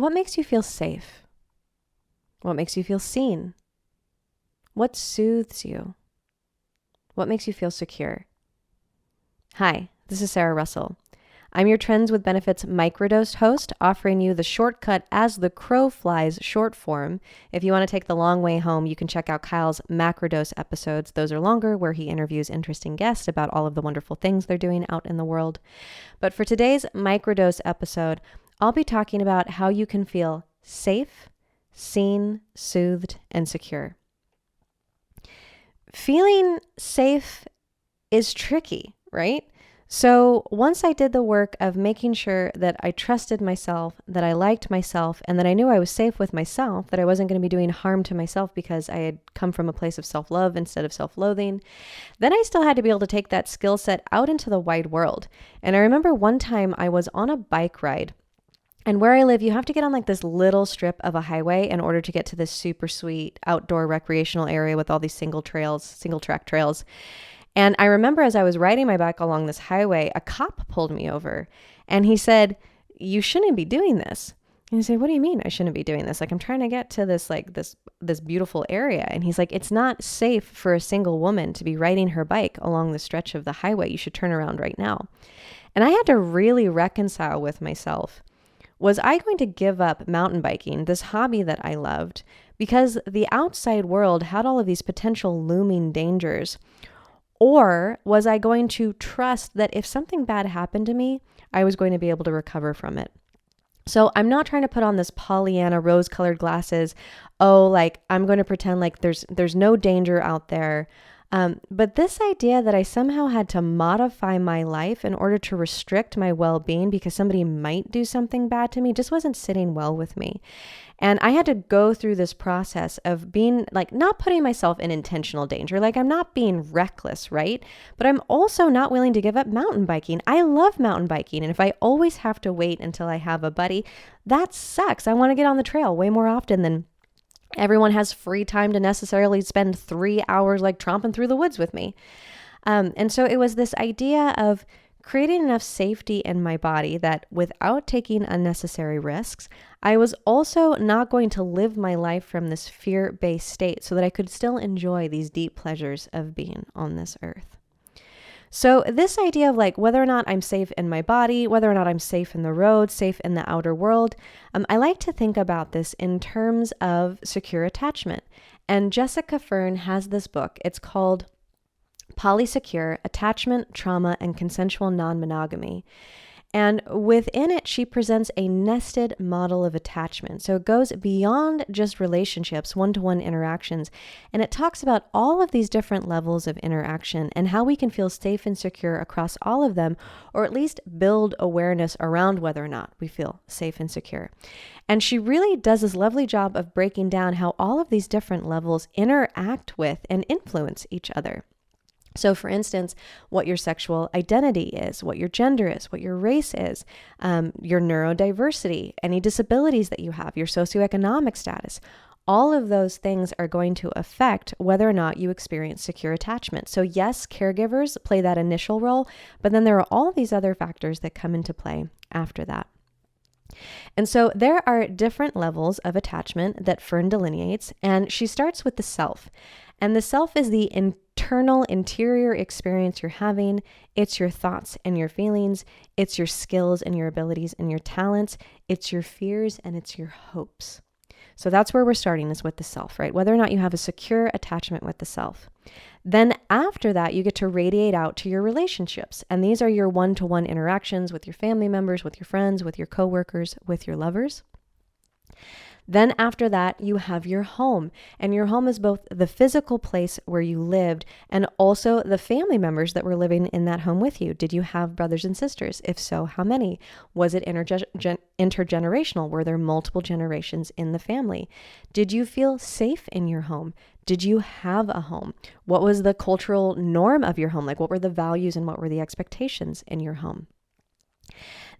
What makes you feel safe? What makes you feel seen? What soothes you? What makes you feel secure? Hi, this is Sarah Russell. I'm your Trends with Benefits microdose host, offering you the shortcut as the crow flies short form. If you want to take the long way home, you can check out Kyle's macrodose episodes. Those are longer, where he interviews interesting guests about all of the wonderful things they're doing out in the world. But for today's microdose episode, I'll be talking about how you can feel safe, seen, soothed, and secure. Feeling safe is tricky, right? So once I did the work of making sure that I trusted myself, that I liked myself, and that I knew I was safe with myself, that I wasn't going to be doing harm to myself because I had come from a place of self-love instead of self-loathing, then I still had to be able to take that skill set out into the wide world. And I remember one time I was on a bike ride. And where I live, you have to get on like this little strip of a highway in order to get to this super sweet outdoor recreational area with all these single track trails. And I remember as I was riding my bike along this highway, a cop pulled me over and he said, "You shouldn't be doing this." And I said, "What do you mean I shouldn't be doing this? Like, I'm trying to get to this, like this beautiful area." And he's like, "It's not safe for a single woman to be riding her bike along the stretch of the highway. You should turn around right now." And I had to really reconcile with myself. Was I going to give up mountain biking, this hobby that I loved, because the outside world had all of these potential looming dangers? Or was I going to trust that if something bad happened to me, I was going to be able to recover from it? So I'm not trying to put on this Pollyanna rose-colored glasses. Oh, like I'm going to pretend like there's no danger out there. But this idea that I somehow had to modify my life in order to restrict my well-being because somebody might do something bad to me just wasn't sitting well with me. And I had to go through this process of being like, not putting myself in intentional danger. Like I'm not being reckless, right? But I'm also not willing to give up mountain biking. I love mountain biking. And if I always have to wait until I have a buddy, that sucks. I want to get on the trail way more often than everyone has free time to necessarily spend 3 hours like tromping through the woods with me. And so it was this idea of creating enough safety in my body that without taking unnecessary risks, I was also not going to live my life from this fear-based state so that I could still enjoy these deep pleasures of being on this earth. So this idea of like whether or not I'm safe in my body, whether or not I'm safe in the road, safe in the outer world, I like to think about this in terms of secure attachment. And Jessica Fern has this book. It's called Polysecure: Attachment, Trauma, and Consensual Non-Monogamy. And within it, she presents a nested model of attachment. So it goes beyond just relationships, one-to-one interactions, and it talks about all of these different levels of interaction and how we can feel safe and secure across all of them, or at least build awareness around whether or not we feel safe and secure. And she really does this lovely job of breaking down how all of these different levels interact with and influence each other. So for instance, what your sexual identity is, what your gender is, what your race is, your neurodiversity, any disabilities that you have, your socioeconomic status, all of those things are going to affect whether or not you experience secure attachment. So yes, caregivers play that initial role, but then there are all these other factors that come into play after that. And so there are different levels of attachment that Fern delineates, and she starts with the self. And the self is the internal, interior experience you're having. It's your thoughts and your feelings. It's your skills and your abilities and your talents. It's your fears and it's your hopes. So that's where we're starting, is with the self, right? Whether or not you have a secure attachment with the self. Then after that, you get to radiate out to your relationships. And these are your one-to-one interactions with your family members, with your friends, with your coworkers, with your lovers. Then after that, you have your home, and your home is both the physical place where you lived and also the family members that were living in that home with you. Did you have brothers and sisters? If so, how many? Was it intergenerational? Were there multiple generations in the family? Did you feel safe in your home? Did you have a home? What was the cultural norm of your home? Like, what were the values and what were the expectations in your home?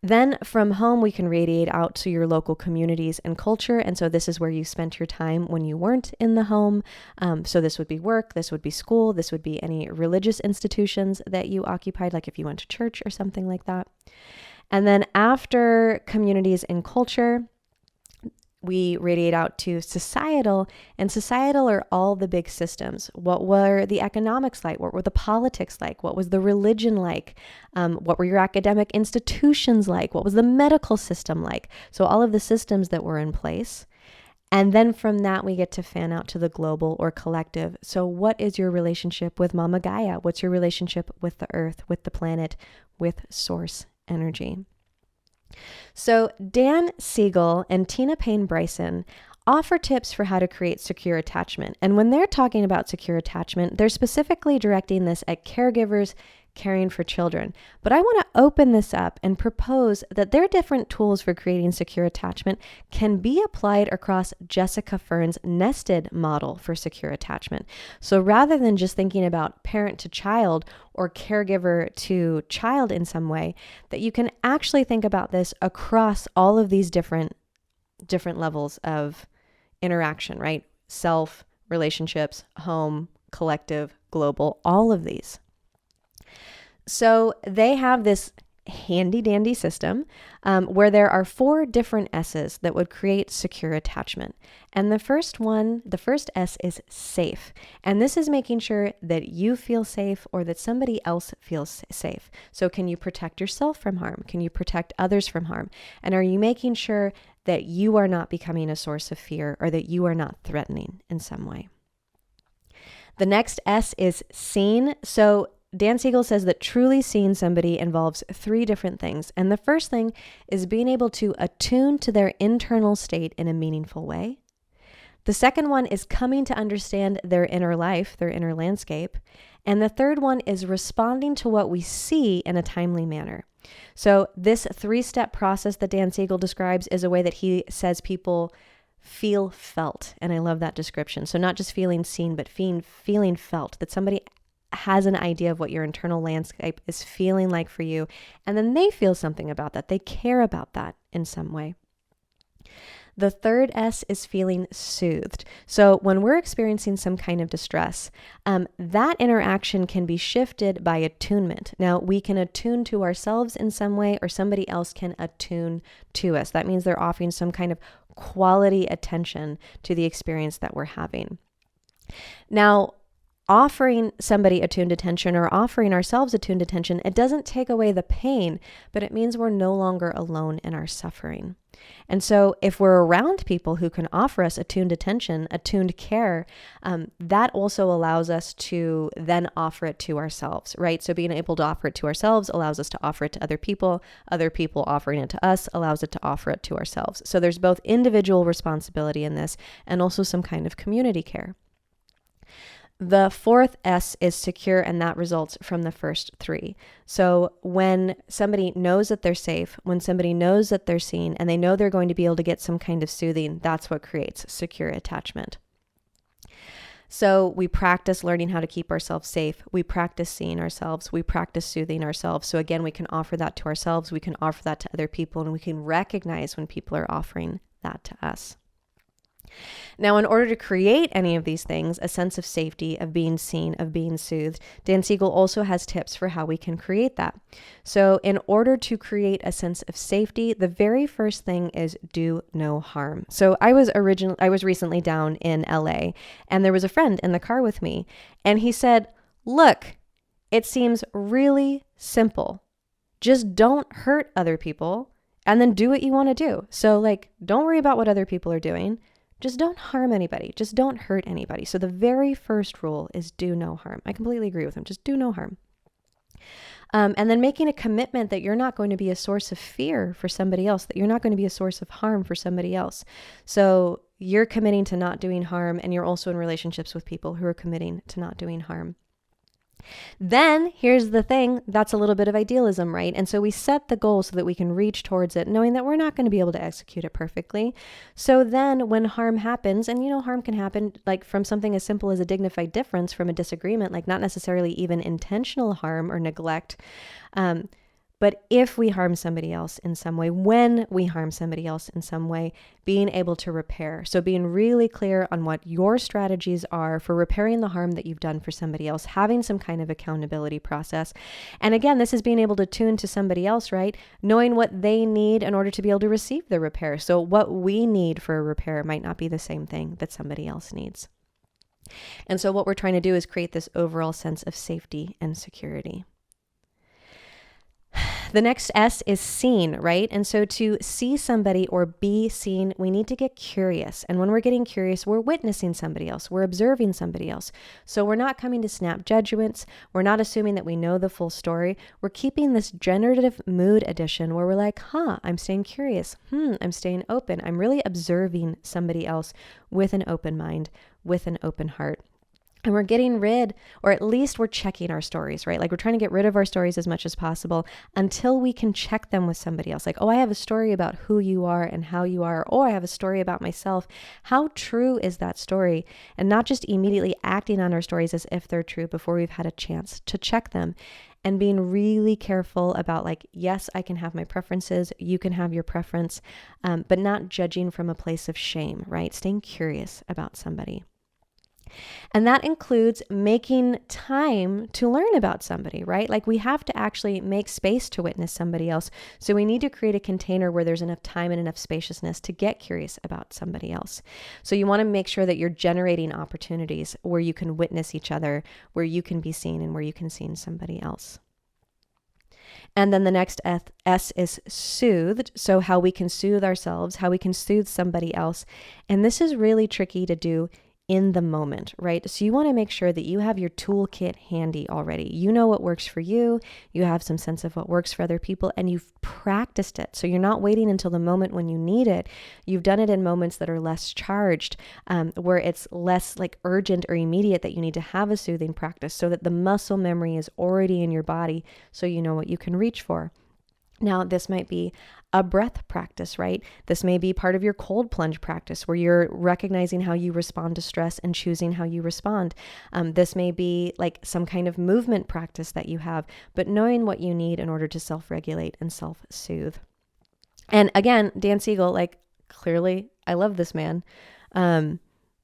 Then from home, we can radiate out to your local communities and culture. And so this is where you spent your time when you weren't in the home. So this would be work, this would be school, this would be any religious institutions that you occupied, like if you went to church or something like that. And then after communities and culture, we radiate out to societal, and societal are all the big systems. What were the economics like? What were the politics like? What was the religion like? What were your academic institutions like? What was the medical system like? So all of the systems that were in place. And then from that, we get to fan out to the global or collective. So what is your relationship with Mama Gaia? What's your relationship with the earth, with the planet, with source energy? So Dan Siegel and Tina Payne Bryson offer tips for how to create secure attachment. And when they're talking about secure attachment, they're specifically directing this at caregivers caring for children. But I want to open this up and propose that their different tools for creating secure attachment can be applied across Jessica Fern's nested model for secure attachment. So rather than just thinking about parent to child or caregiver to child in some way, that you can actually think about this across all of these different levels of interaction, right? Self, relationships, home, collective, global, all of these. So they have this handy dandy system where there are 4 different S's that would create secure attachment. And the first S is safe. And this is making sure that you feel safe or that somebody else feels safe. So can you protect yourself from harm? Can you protect others from harm? And are you making sure that you are not becoming a source of fear or that you are not threatening in some way? The next S is seen. So Dan Siegel says that truly seeing somebody involves 3 different things. And the first thing is being able to attune to their internal state in a meaningful way. The second one is coming to understand their inner life, their inner landscape. And the third one is responding to what we see in a timely manner. So this 3-step process that Dan Siegel describes is a way that he says people feel felt. And I love that description. So not just feeling seen, but feeling felt, that somebody has an idea of what your internal landscape is feeling like for you. And then they feel something about that. They care about that in some way. The third S is feeling soothed. So when we're experiencing some kind of distress, that interaction can be shifted by attunement. Now, we can attune to ourselves in some way, or somebody else can attune to us. That means they're offering some kind of quality attention to the experience that we're having. Now, offering somebody attuned attention or offering ourselves attuned attention, it doesn't take away the pain, but it means we're no longer alone in our suffering. And so if we're around people who can offer us attuned attention, attuned care, that also allows us to then offer it to ourselves, right? So being able to offer it to ourselves allows us to offer it to other people offering it to us allows it to offer it to ourselves. So there's both individual responsibility in this and also some kind of community care. The fourth S is secure, and that results from the first 3. So when somebody knows that they're safe, when somebody knows that they're seen, and they know they're going to be able to get some kind of soothing, that's what creates secure attachment. So we practice learning how to keep ourselves safe. We practice seeing ourselves. We practice soothing ourselves. So again, we can offer that to ourselves. We can offer that to other people, and we can recognize when people are offering that to us. Now, in order to create any of these things, a sense of safety, of being seen, of being soothed, Dan Siegel also has tips for how we can create that. So in order to create a sense of safety, the very first thing is do no harm. So I was recently down in LA, and there was a friend in the car with me, and he said, "Look, it seems really simple. Just don't hurt other people and then do what you want to do. So don't worry about what other people are doing. Just don't harm anybody. Just don't hurt anybody." So the very first rule is do no harm. I completely agree with him. Just do no harm. And then making a commitment that you're not going to be a source of fear for somebody else, that you're not going to be a source of harm for somebody else. So you're committing to not doing harm, and you're also in relationships with people who are committing to not doing harm. Then here's the thing, that's a little bit of idealism, right? And so we set the goal so that we can reach towards it, knowing that we're not going to be able to execute it perfectly. So then when harm happens, and harm can happen from something as simple as a dignified difference from a disagreement, not necessarily even intentional harm or neglect, but But if we harm somebody else in some way, when we harm somebody else in some way, being able to repair. So being really clear on what your strategies are for repairing the harm that you've done for somebody else, having some kind of accountability process. And again, this is being able to tune to somebody else, right? Knowing what they need in order to be able to receive the repair. So what we need for a repair might not be the same thing that somebody else needs. And so what we're trying to do is create this overall sense of safety and security. The next S is seen, right? And so to see somebody or be seen, we need to get curious. And when we're getting curious, we're witnessing somebody else. We're observing somebody else. So we're not coming to snap judgments. We're not assuming that we know the full story. We're keeping this generative mood edition where we're like, I'm staying curious. I'm staying open. I'm really observing somebody else with an open mind, with an open heart. And we're getting rid, or at least we're checking our stories, right? Like we're trying to get rid of our stories as much as possible until we can check them with somebody else. Like, I have a story about who you are and how you are, or I have a story about myself. How true is that story? And not just immediately acting on our stories as if they're true before we've had a chance to check them. And being really careful about like, yes, I can have my preferences, you can have your preference, but not judging from a place of shame, right? Staying curious about somebody. And that includes making time to learn about somebody, right? Like we have to actually make space to witness somebody else. So we need to create a container where there's enough time and enough spaciousness to get curious about somebody else. So you want to make sure that you're generating opportunities where you can witness each other, where you can be seen and where you can see somebody else. And then the next S is soothed. So how we can soothe ourselves, how we can soothe somebody else. And this is really tricky to do in the moment, right? So you want to make sure that you have your toolkit handy already. You know what works for you. You have some sense of what works for other people, and you've practiced it. So you're not waiting until the moment when you need it. You've done it in moments that are less charged, where it's less like urgent or immediate that you need to have a soothing practice so that the muscle memory is already in your body so you know what you can reach for. Now, this might be a breath practice, right? This may be part of your cold plunge practice where you're recognizing how you respond to stress and choosing how you respond. This may be like some kind of movement practice that you have, but knowing what you need in order to self-regulate and self-soothe. And again, Dan Siegel, like clearly, I love this man.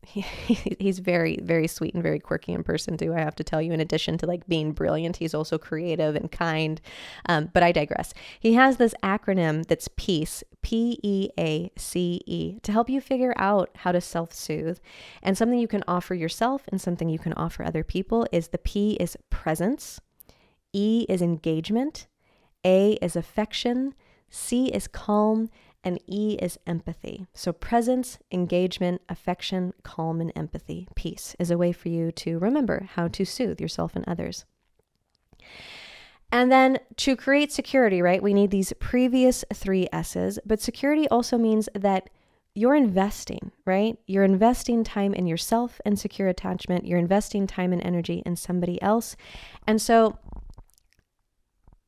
He's very, very sweet and very quirky in person too, I have to tell you. In addition to like being brilliant, he's also creative and kind. But I digress. He has this acronym that's PEACE, PEACE, to help you figure out how to self-soothe. And something you can offer yourself and something you can offer other people is the P is presence, E is engagement, A is affection, C is calm, and E is empathy. So presence, engagement, affection, calm, and empathy. Peace is a way for you to remember how to soothe yourself and others. And then to create security, right? We need these previous 3 S's, but security also means that you're investing, right? You're investing time in yourself and secure attachment. You're investing time and energy in somebody else. And so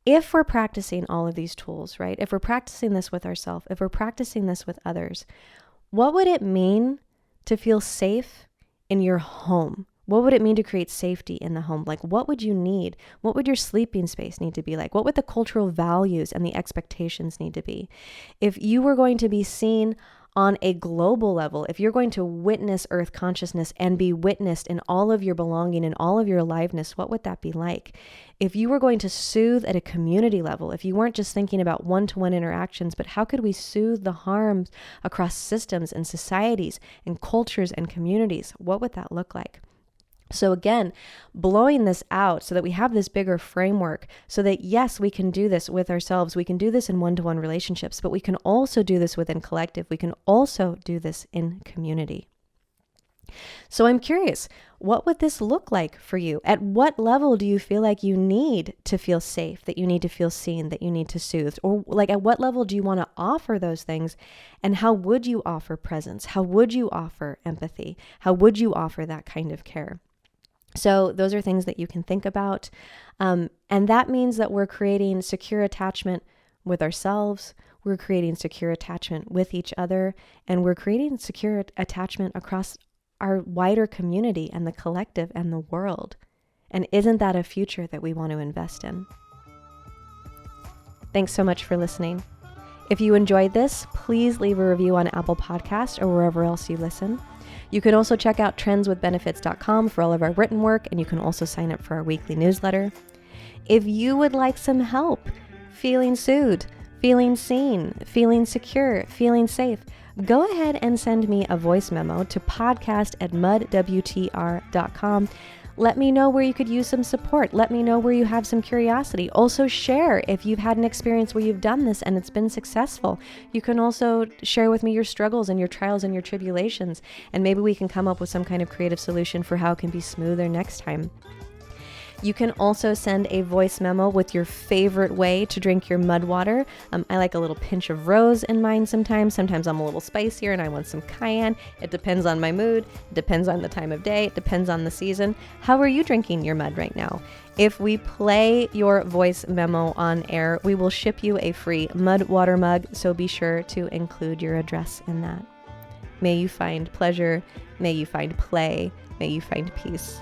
if we're practicing all of these tools, right? If we're practicing this with ourselves, if we're practicing this with others, what would it mean to feel safe in your home? What would it mean to create safety in the home? Like, what would you need? What would your sleeping space need to be like? What would the cultural values and the expectations need to be? If you were going to be seen on a global level, if you're going to witness Earth consciousness and be witnessed in all of your belonging and all of your aliveness, what would that be like? If you were going to soothe at a community level, if you weren't just thinking about one-to-one interactions, but how could we soothe the harms across systems and societies and cultures and communities, what would that look like? So again, blowing this out so that we have this bigger framework so that yes, we can do this with ourselves. We can do this in one-to-one relationships, but we can also do this within collective. We can also do this in community. So I'm curious, what would this look like for you? At what level do you feel like you need to feel safe, that you need to feel seen, that you need to soothe? Or like at what level do you want to offer those things? And how would you offer presence? How would you offer empathy? How would you offer that kind of care? So those are things that you can think about. And that means that we're creating secure attachment with ourselves. We're creating secure attachment with each other. And we're creating secure attachment across our wider community and the collective and the world. And isn't that a future that we want to invest in? Thanks so much for listening. If you enjoyed this, please leave a review on Apple Podcasts or wherever else you listen. You can also check out trendswithbenefits.com for all of our written work, and you can also sign up for our weekly newsletter. If you would like some help feeling soothed, feeling seen, feeling secure, feeling safe, go ahead and send me a voice memo to podcast@mudwtr.com. Let me know where you could use some support. Let me know where you have some curiosity. Also share if you've had an experience where you've done this and it's been successful. You can also share with me your struggles and your trials and your tribulations, and maybe we can come up with some kind of creative solution for how it can be smoother next time. You can also send a voice memo with your favorite way to drink your mud water. I like a little pinch of rose in mine sometimes. Sometimes I'm a little spicier and I want some cayenne. It depends on my mood. It depends on the time of day. It depends on the season. How are you drinking your mud right now? If we play your voice memo on air, we will ship you a free mud water mug, so be sure to include your address in that. May you find pleasure. May you find play. May you find peace.